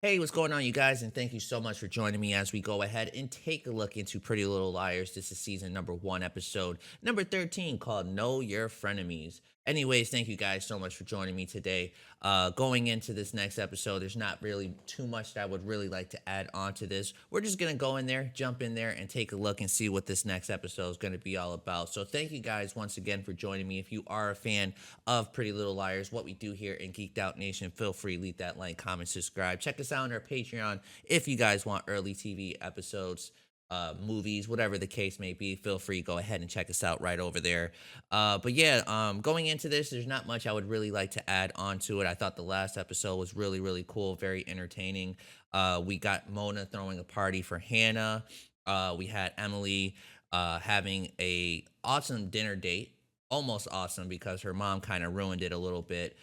Hey, what's going on, you guys? And thank you so much for joining me as we go ahead and take a look into Pretty Little Liars. This is season number 1, episode number 13, called Know Your Frenemies. Anyways, thank you guys so much for joining me today. Going into this next episode, there's not really too much that I would really like to add on to this. We're just going to go in there, jump in there, and take a look and see what this next episode is going to be all about. So thank you guys once again for joining me. If you are a fan of Pretty Little Liars, what we do here in Geeked Out Nation, feel free, leave that like, comment, subscribe. Check us out on our Patreon if you guys want early TV episodes, movies, whatever the case may be. Feel free, go ahead and check us out right over there. But yeah, going into this, there's not much I would really like to add on to it. I thought the last episode was really, really cool, very entertaining. We got Mona throwing a party for Hannah. We had Emily having a awesome dinner date. Almost awesome because her mom kind of ruined it a little bit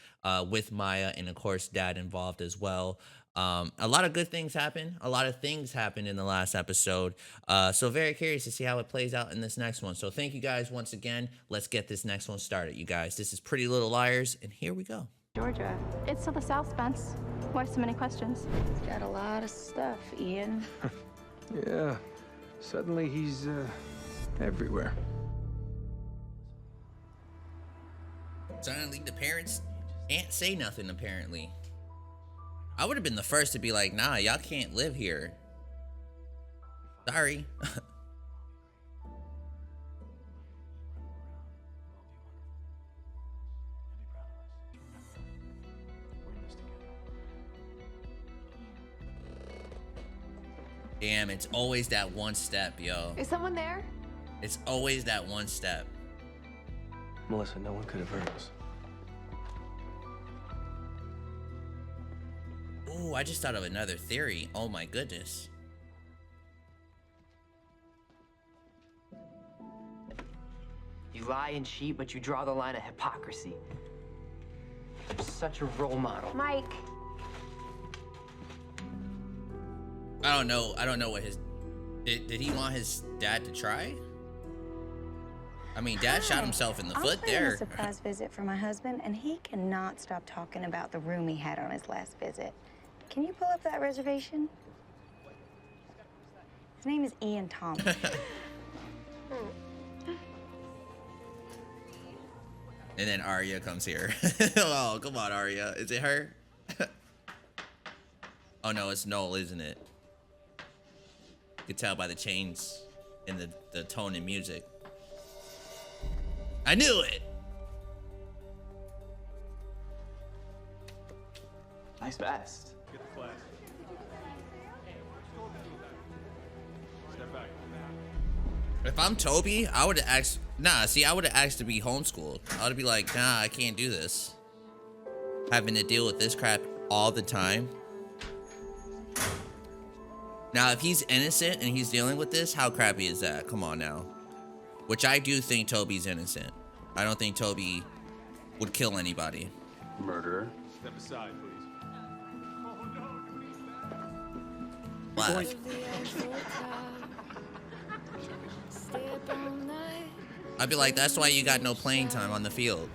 with Maya, and of course dad involved as well. A lot of good things happen. A lot of things happened in the last episode. So very curious to see how it plays out in this next one. So thank you guys once again. Let's get this next one started, you guys. This is Pretty Little Liars, and here we go. Georgia. It's to the south, Spence. Why so many questions? Got a lot of stuff, Ian. Yeah, suddenly he's everywhere. Suddenly the parents can't say nothing, apparently. I would have been the first to be like, nah, y'all can't live here. Sorry. Damn, it's always that one step, yo. Is someone there? It's always that one step. Melissa, no one could have hurt us. Ooh, I just thought of another theory. Oh my goodness. You lie and cheat, but you draw the line of hypocrisy. You're such a role model. Mike. I don't know. I don't know what his... Did he want his dad to try? I mean, dad shot himself in the foot there. A surprise visit for my husband, and he cannot stop talking about the room he had on his last visit. Can you pull up that reservation? His name is Ian Thomas. And then Arya comes here. Oh, come on, Arya. Is it her? Oh no, it's Noel, isn't it? You can tell by the chains and the tone and music. I knew it. Nice vest. Get the flag. Step back. If I'm Toby, I would have asked. Nah, see, I would have asked to be homeschooled. I would be like, nah, I can't do this. Having to deal with this crap all the time. Now, if he's innocent and he's dealing with this, how crappy is that? Come on now. Which I do think Toby's innocent. I don't think Toby would kill anybody. Murderer. Step aside, please. Laugh. I'd be like, that's why you got no playing time on the field.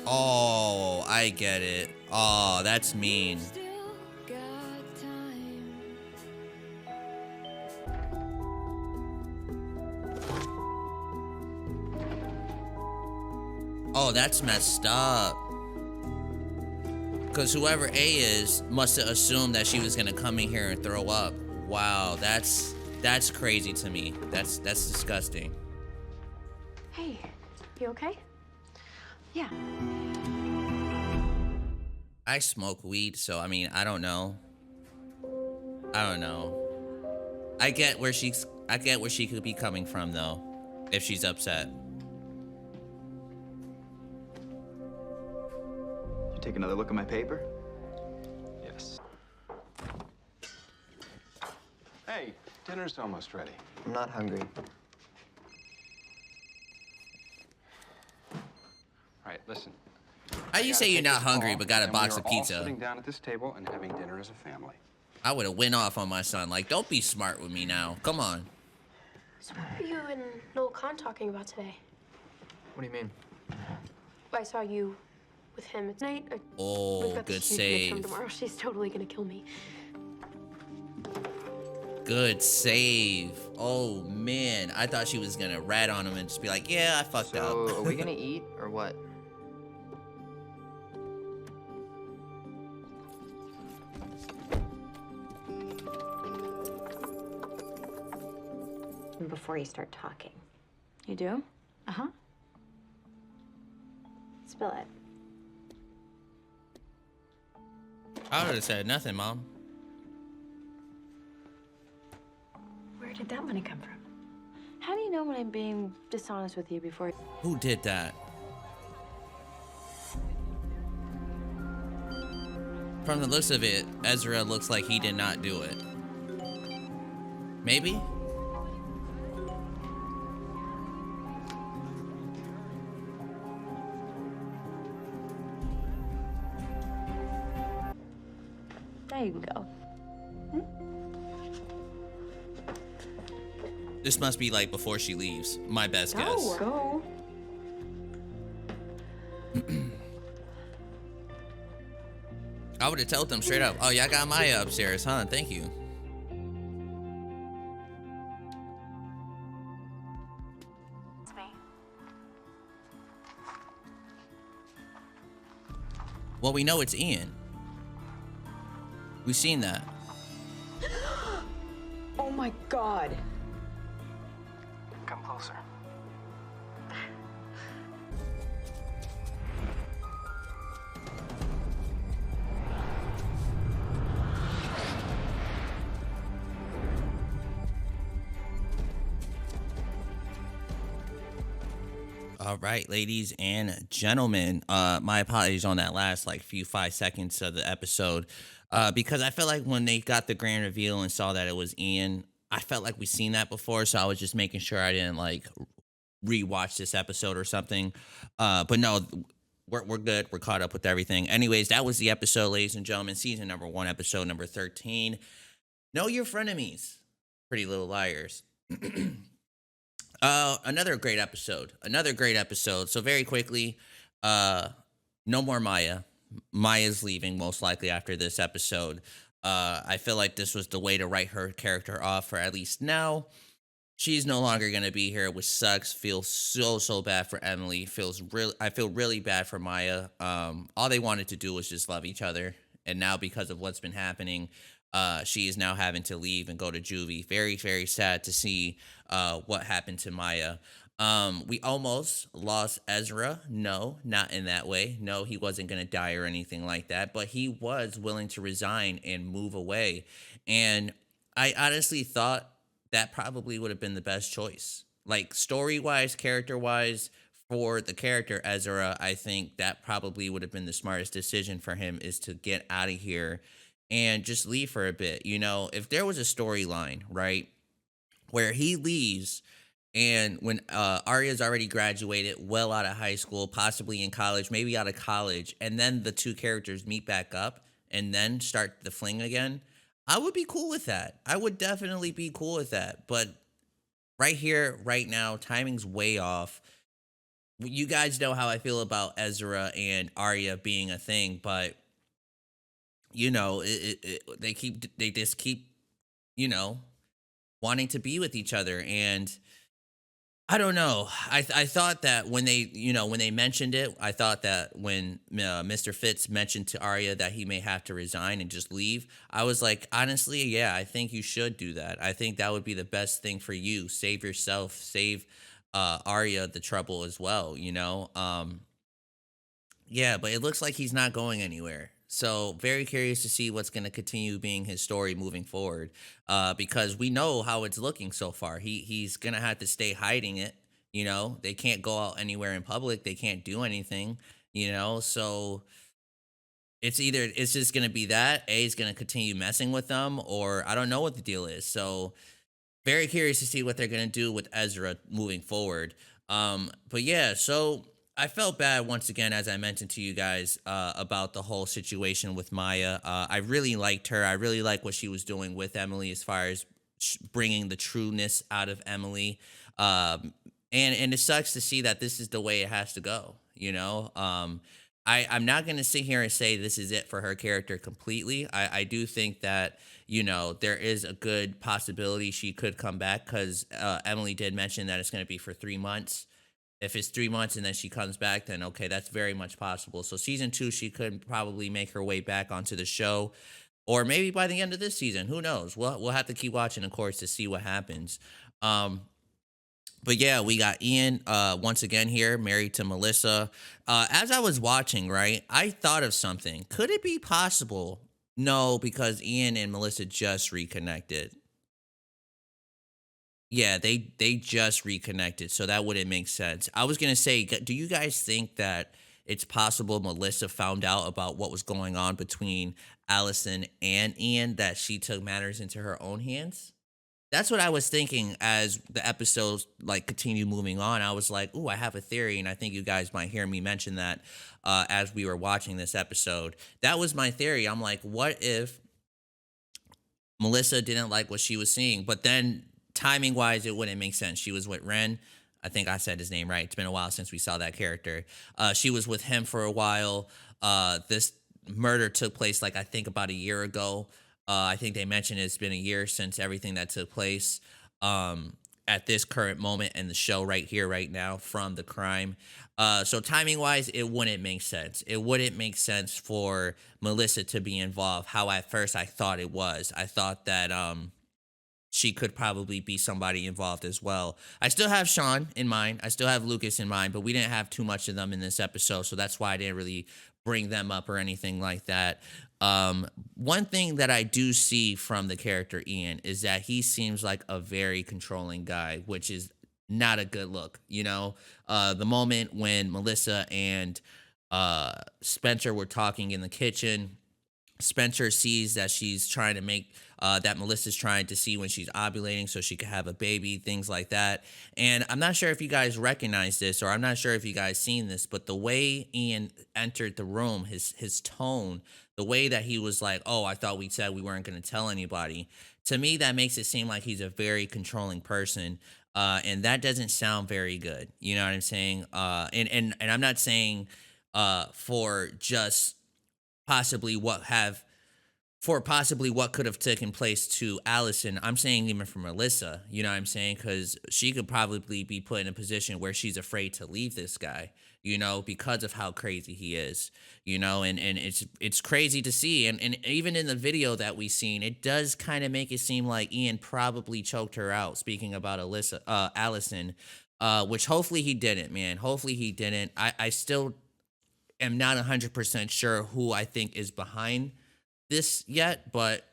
Oh, I get it. Oh, that's mean. Oh, that's messed up. Because whoever A is must have assumed that she was gonna come in here and throw up. Wow, that's crazy to me. That's disgusting. Hey, you okay? Yeah. I smoke weed, so I mean, I don't know. I get where she could be coming from though, if she's upset. You take another look at my paper? Yes. Hey, dinner's almost ready. I'm not hungry. All right, listen. How you say you're not hungry but got a and box we of are all pizza? sitting down at this table and having dinner as a family. I would have went off on my son. Like, don't be smart with me now. Come on. So what were you and Noel Khan talking about today? What do you mean? I saw you with him tonight. We've Oh, got good this huge midterm save. tomorrow. She's totally gonna kill me. Good save. Oh man, I thought she was gonna rat on him and just be like, "Yeah, I fucked up." So, are we gonna eat or what? Before you start talking. You do? Uh-huh. Spill it. I would have said nothing, Mom. Where did that money come from? How do you know when I'm being dishonest with you before? Who did that? From the looks of it, Ezra looks like he did not do it. Maybe? There you go. This must be like before she leaves. My best guess. Go. I would have told them straight up, "Oh, y'all got Maya upstairs, huh? Thank you." It's me. Well, we know it's Ian. We've seen that. Oh my God. Come closer. All right, ladies and gentlemen, my apologies on that last like few 5 seconds of the episode, because I felt like when they got the grand reveal and saw that it was Ian, I felt like we seen that before, so I was just making sure I didn't like rewatch this episode or something. But no, we're good. We're caught up with everything. Anyways, that was the episode, ladies and gentlemen, season number 1, episode number 13. Know your frenemies, Pretty Little Liars. Another great episode. Another great episode. So very quickly, no more Maya. Maya's leaving most likely after this episode. I feel like this was the way to write her character off for at least now. She's no longer gonna be here, which sucks. Feels so bad for Emily. I feel really bad for Maya. All they wanted to do was just love each other, and now because of what's been happening, she is now having to leave and go to juvie. Very sad to see what happened to Maya. We almost lost Ezra. No, not in that way. No, he wasn't going to die or anything like that, but he was willing to resign and move away. And I honestly thought that probably would have been the best choice. Like story-wise, character-wise, for the character Ezra, I think that probably would have been the smartest decision for him, is to get out of here and just leave for a bit. You know, if there was a storyline, right, where he leaves and when Arya's already graduated, well out of high school, possibly in college, maybe out of college, and then the two characters meet back up and then start the fling again, I would be cool with that. I would definitely be cool with that. But right here, right now, timing's way off. You guys know how I feel about Ezra and Arya being a thing, but you know, they just keep, you know, wanting to be with each other. And I don't know. I thought that when they mentioned it, I thought that when Mr. Fitz mentioned to Arya that he may have to resign and just leave, I was like, honestly, yeah, I think you should do that. I think that would be the best thing for you. Save yourself, save Arya the trouble as well, you know? Yeah, but it looks like he's not going anywhere. So very curious to see what's going to continue being his story moving forward, because we know how it's looking so far. He's going to have to stay hiding it. You know, they can't go out anywhere in public. They can't do anything, you know, so it's just going to be that he's going to continue messing with them, or I don't know what the deal is. So very curious to see what they're going to do with Ezra moving forward. But yeah, so I felt bad once again, as I mentioned to you guys, about the whole situation with Maya. I really liked her. I really like what she was doing with Emily as far as bringing the trueness out of Emily. And it sucks to see that this is the way it has to go. You know, I'm not going to sit here and say this is it for her character completely. I do think that, there is a good possibility she could come back because Emily did mention that it's going to be for 3 months. If it's 3 months and then she comes back, then okay, that's very much possible. So season two, she could probably make her way back onto the show, or maybe by the end of this season, who knows? We'll have to keep watching, of course, to see what happens. Um, but yeah, we got Ian once again here, married to Melissa. As I was watching, right, I thought of something. Could it be possible? No, because Ian and Melissa just reconnected. Yeah, they just reconnected, so that wouldn't make sense. I was gonna say, do you guys think that it's possible Melissa found out about what was going on between Allison and Ian, that she took matters into her own hands? That's what I was thinking as the episodes like continue moving on. I was like, "Ooh, I have a theory," and I think you guys might hear me mention that as we were watching this episode. That was my theory. I'm like, what if Melissa didn't like what she was seeing? But then timing wise, it wouldn't make sense. She was with Ren. I think I said his name right. It's been a while since we saw that character. She was with him for a while. This murder took place like I think about a year ago. I think they mentioned it's been a year since everything that took place at this current moment in the show right here, right now from the crime. So timing wise, it wouldn't make sense. It wouldn't make sense for Melissa to be involved. How at first I thought it was. I thought that she could probably be somebody involved as well. I still have Sean in mind. I still have Lucas in mind, but we didn't have too much of them in this episode, so that's why I didn't really bring them up or anything like that. One thing that I do see from the character Ian is that he seems like a very controlling guy, which is not a good look. The moment when Melissa and Spencer were talking in the kitchen, Spencer sees that she's trying to make that Melissa's trying to see when she's ovulating so she could have a baby, things like that. And I'm not sure if you guys recognize this, or I'm not sure if you guys seen this, but the way Ian entered the room, his tone, the way that he was like, "Oh, I thought we said we weren't going to tell anybody." To me, that makes it seem like he's a very controlling person, and that doesn't sound very good. You know what I'm saying? And I'm not saying for just possibly what have for possibly what could have taken place to Allison. I'm saying even for Melissa, you know what I'm saying? Because she could probably be put in a position where she's afraid to leave this guy, because of how crazy he is, and it's crazy to see. And even in the video that we seen, it does kind of make it seem like Ian probably choked her out, speaking about Allison, which hopefully he didn't, man. Hopefully he didn't. I still am not 100% sure who I think is behind this yet, but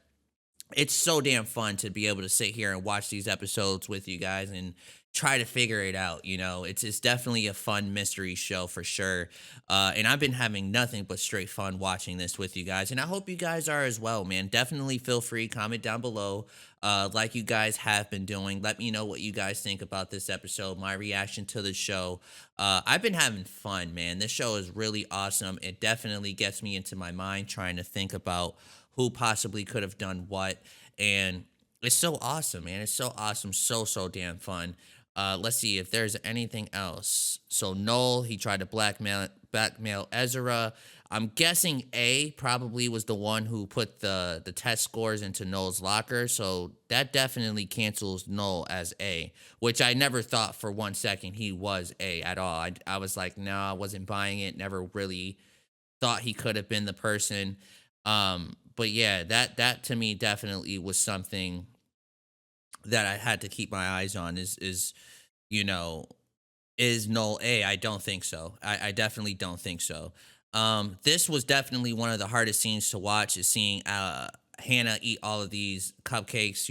it's so damn fun to be able to sit here and watch these episodes with you guys and try to figure it out. It's definitely a fun mystery show for sure. And I've been having nothing but straight fun watching this with you guys, and I hope you guys are as well, man. Definitely feel free, comment down below, like you guys have been doing. Let me know what you guys think about this episode, my reaction to the show. I've been having fun, man. This show is really awesome. It definitely gets me into my mind trying to think about who possibly could have done what. And it's so awesome, man. It's so awesome. So damn fun. Let's see if there's anything else. So Noel, he tried to blackmail Ezra. I'm guessing A probably was the one who put the test scores into Noel's locker. So that definitely cancels Noel as A, which I never thought for 1 second he was A at all. I was like, no, I wasn't buying it. Never really thought he could have been the person. But yeah, that to me definitely was something that I had to keep my eyes on. You know, is Noel A? I don't think so. I definitely don't think so. This was definitely one of the hardest scenes to watch, is seeing Hannah eat all of these cupcakes.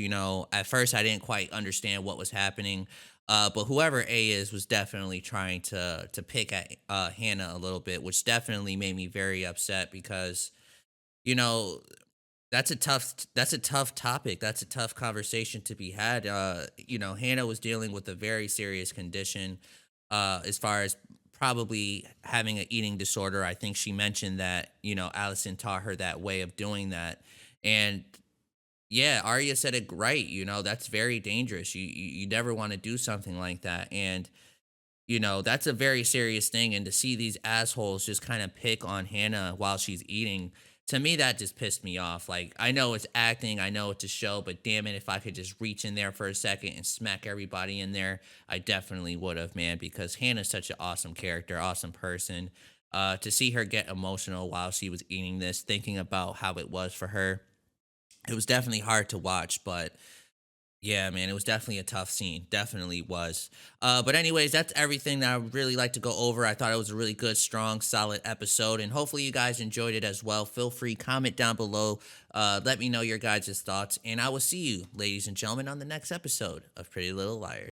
At first I didn't quite understand what was happening. But whoever A is was definitely trying to pick at Hannah a little bit, which definitely made me very upset because, you know, that's a tough topic. That's a tough conversation to be had. Hannah was dealing with a very serious condition, as far as probably having an eating disorder. I think she mentioned that, Allison taught her that way of doing that. And yeah, Arya said it right. That's very dangerous. You never want to do something like that. And You know, that's a very serious thing. And to see these assholes just kind of pick on Hannah while she's eating, to me, that just pissed me off. Like, I know it's acting, I know it's a show, but damn it, if I could just reach in there for a second and smack everybody in there, I definitely would have, man, because Hannah's such an awesome character, awesome person. To see her get emotional while she was eating this, thinking about how it was for her, it was definitely hard to watch, but yeah, man, it was definitely a tough scene. Definitely was. But anyways, that's everything that I would really like to go over. I thought it was a really good, strong, solid episode, and hopefully you guys enjoyed it as well. Feel free, comment down below. Let me know your guys' thoughts, and I will see you, ladies and gentlemen, on the next episode of Pretty Little Liars.